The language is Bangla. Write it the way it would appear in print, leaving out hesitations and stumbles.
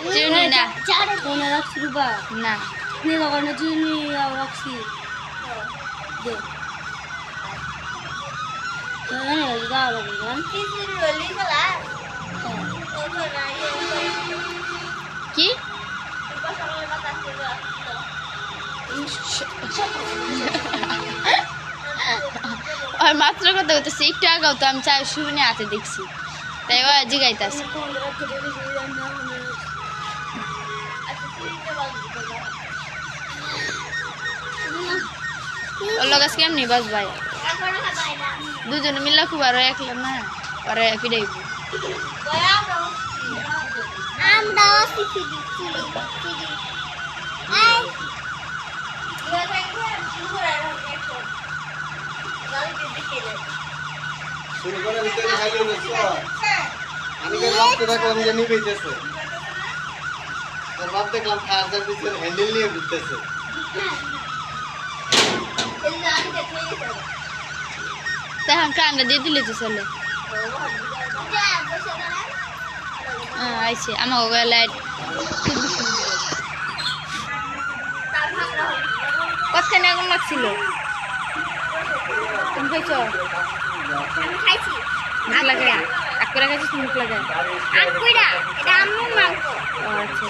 চিনি না কোনে রাখছি রুবা না নিয়ে দোকানে চিনি রাখছি দে কি আর মাত্র কথা বলতেছি একটু আগাও তো আমি চাই শুরু নিয়ে হাতে দেখছি তাই ও জিগাইতেছে ওর লোক আজকে এমনি বাস ভাই দুজনে মিল্লা খুব আরো একলা না পরে ফিরাইব আমি দেখলাম যে নিবেইতেছে তারপর দেখলাম ফায়ার সার্ভিসের হ্যান্ডেল নিয়ে ঘুরতেছে তখন কান্না দিয়ে দিলে তো চলে আইছে আমাকে লাইট কতখানি আগুন লাগছিল তুমি খাইছো মুখ লাগাই এক করে খাইছিস মুখ লাগাই আচ্ছা